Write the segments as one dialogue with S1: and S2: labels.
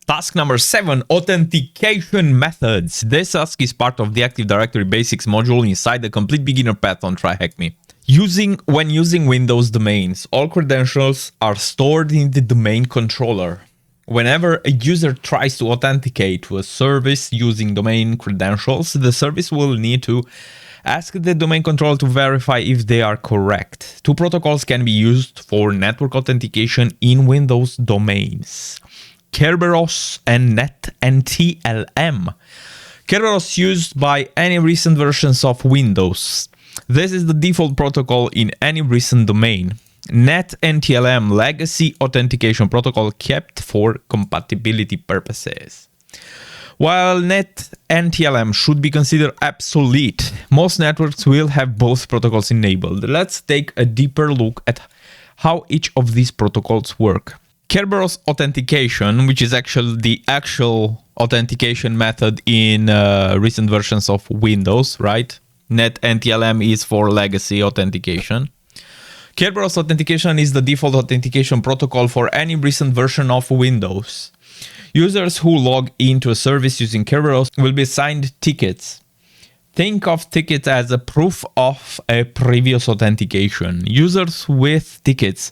S1: Task number 7, authentication methods. This task is part of the Active Directory Basics module inside the complete beginner path on TryHackMe. When using Windows domains, all credentials are stored in the domain controller. Whenever a user tries to authenticate to a service using domain credentials, the service will need to ask the domain controller to verify if they are correct. Two protocols can be used for network authentication in Windows domains: Kerberos and NetNTLM. Kerberos used by any recent versions of Windows. This is the default protocol in any recent domain. NetNTLM legacy authentication protocol kept for compatibility purposes. While NetNTLM should be considered obsolete, most networks will have both protocols enabled. Let's take a deeper look at how each of these protocols work. Kerberos authentication, which is actually the actual authentication method in recent versions of Windows, right? NetNTLM is for legacy authentication. Kerberos authentication is the default authentication protocol for any recent version of Windows. Users who log into a service using Kerberos will be assigned tickets. Think of tickets as a proof of a previous authentication. Users with tickets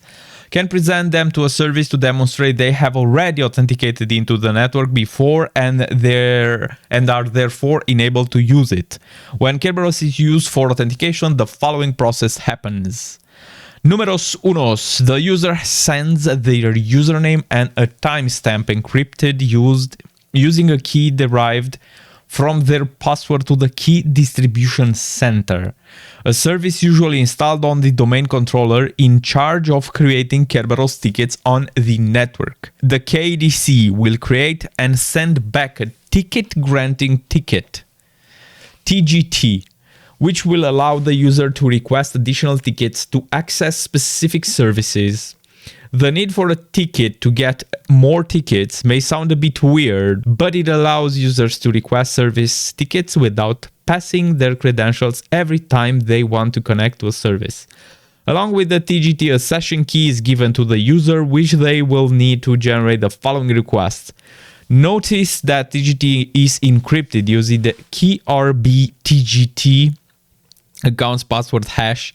S1: can present them to a service to demonstrate they have already authenticated into the network before and are therefore enabled to use it. When Kerberos is used for authentication, the following process happens. Numeros unos, the user sends their username and a timestamp encrypted using a key derived from their password to the key distribution center, a service usually installed on the domain controller in charge of creating Kerberos tickets on the network. The KDC will create and send back a ticket granting ticket, TGT, which will allow the user to request additional tickets to access specific services. The need for a ticket to get more tickets may sound a bit weird, but it allows users to request service tickets without passing their credentials every time they want to connect to a service. Along with the TGT, a session key is given to the user, which they will need to generate the following requests. Notice that TGT is encrypted using the KRB TGT account's password hash,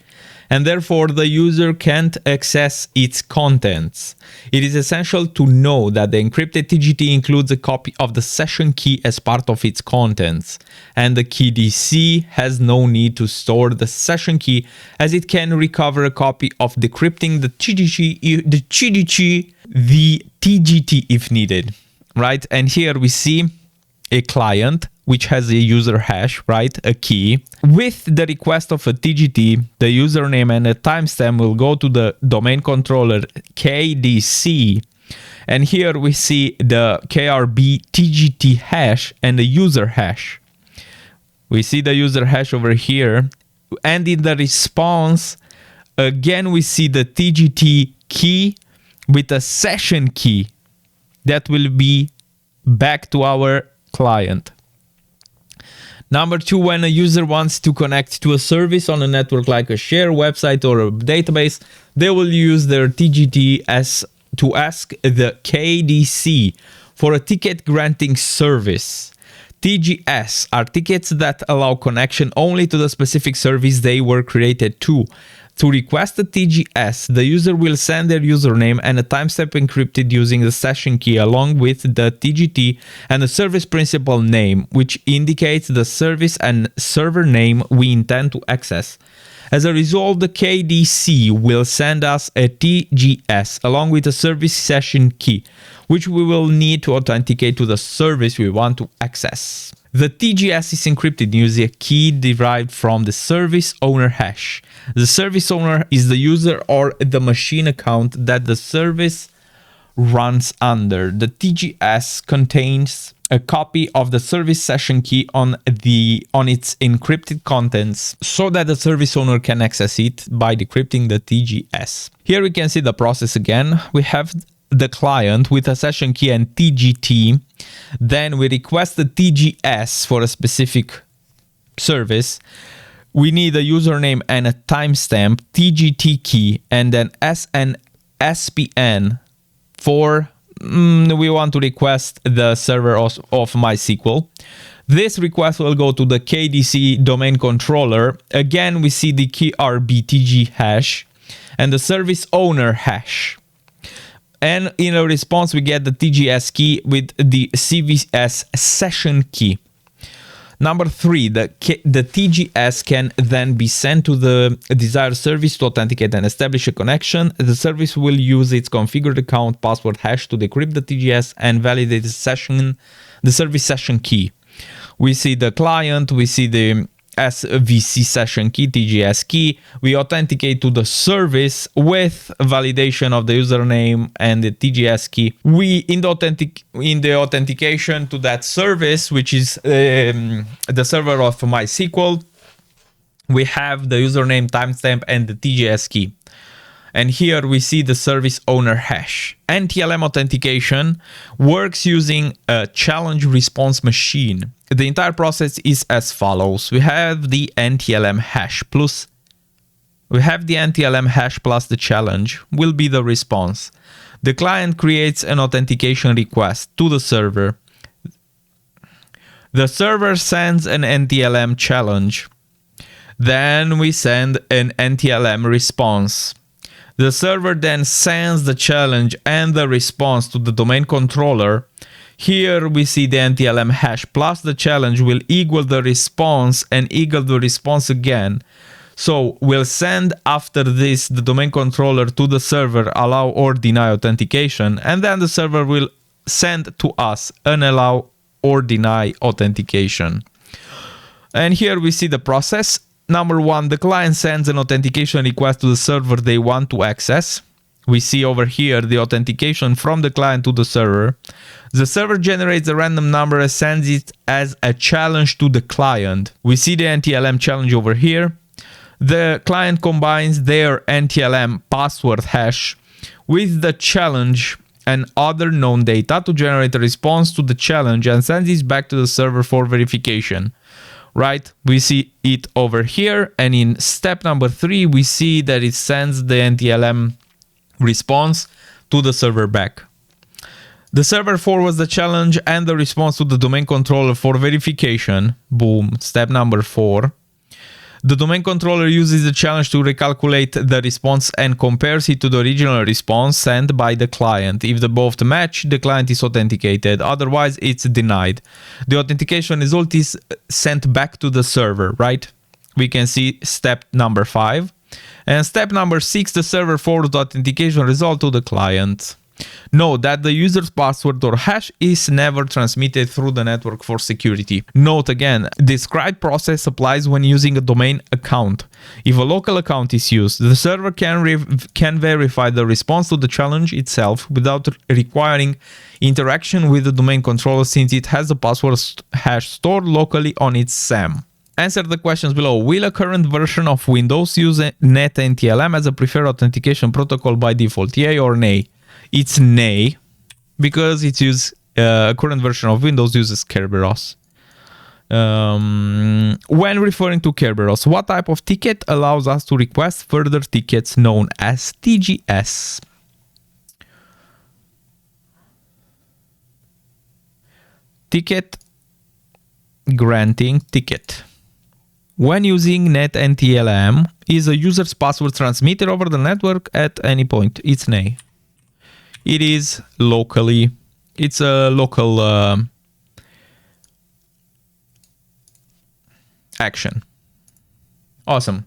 S1: and therefore the user can't access its contents. It is essential to know that the encrypted TGT includes a copy of the session key as part of its contents, and the KDC has no need to store the session key as it can recover a copy of decrypting the TGT if needed, right? And here we see a client which has a user hash, right? A key. With the request of a TGT, the username and a timestamp will go to the domain controller KDC. And here we see the KRB TGT hash and the user hash. We see the user hash over here. And in the response, again, we see the TGT key with a session key that will be back to our client. Number 2, when a user wants to connect to a service on a network like a share website or a database, they will use their TGT to ask the KDC for a ticket granting service. TGS are tickets that allow connection only to the specific service they were created to. To request a TGS, the user will send their username and a timestamp encrypted using the session key along with the TGT and the service principal name, which indicates the service and server name we intend to access. As a result, the KDC will send us a TGS along with a service session key, which we will need to authenticate to the service we want to access. The TGS is encrypted using a key derived from the service owner hash. The service owner is the user or the machine account that the service runs under. The TGS contains a copy of the service session key on its encrypted contents so that the service owner can access it by decrypting the TGS. Here we can see the process again. We have the client with a session key and TGT. Then we request the TGS for a specific service. We need a username and a timestamp, TGT key, and then SN SPN for we want to request the server of MySQL. This request will go to the KDC domain controller. Again, we see the key RBTG hash and the service owner hash. And in a response, we get the TGS key with the CVS session key. Number 3, the TGS can then be sent to the desired service to authenticate and establish a connection. The service will use its configured account password hash to decrypt the TGS and validate the service session key. We see the client, we see the SVC session key, TGS key. We authenticate to the service with validation of the username and the TGS key. We in the authentication to that service, which is the server of MySQL, we have the username, timestamp, and the TGS key. And here we see the service owner hash. NTLM authentication works using a challenge response machine. The entire process is as follows. We have the NTLM hash plus the challenge will be the response. The client creates an authentication request to the server. The server sends an NTLM challenge. Then we send an NTLM response. The server then sends the challenge and the response to the domain controller. Here we see the NTLM hash plus the challenge will equal the response and equal the response again. So we'll send after this the domain controller to the server, allow or deny authentication, and then the server will send to us an allow or deny authentication. And here we see the process. Number 1, the client sends an authentication request to the server they want to access. We see over here the authentication from the client to the server. The server generates a random number and sends it as a challenge to the client. We see the NTLM challenge over here. The client combines their NTLM password hash with the challenge and other known data to generate a response to the challenge and sends it back to the server for verification. Right, we see it over here, and in step number 3 we see that it sends the NTLM response to the server back. The server forwards the challenge and the response to the domain controller for verification. Boom, step number 4. The domain controller uses the challenge to recalculate the response and compares it to the original response sent by the client. If the both match, the client is authenticated. Otherwise, it's denied. The authentication result is sent back to the server, right? We can see step number 5. And step number 6, the server forwards the authentication result to the client. Note that the user's password or hash is never transmitted through the network for security. Note again, described process applies when using a domain account. If a local account is used, the server can verify the response to the challenge itself without requiring interaction with the domain controller, since it has the password hash stored locally on its SAM. Answer the questions below. Will a current version of Windows use NetNTLM as a preferred authentication protocol by default? Yay or nay? It's nay, because it's current version of Windows uses Kerberos. When referring to Kerberos, what type of ticket allows us to request further tickets known as TGS? Ticket granting ticket. When using NetNTLM, is a user's password transmitted over the network at any point? It's nay. It is locally. It's a local action. Awesome.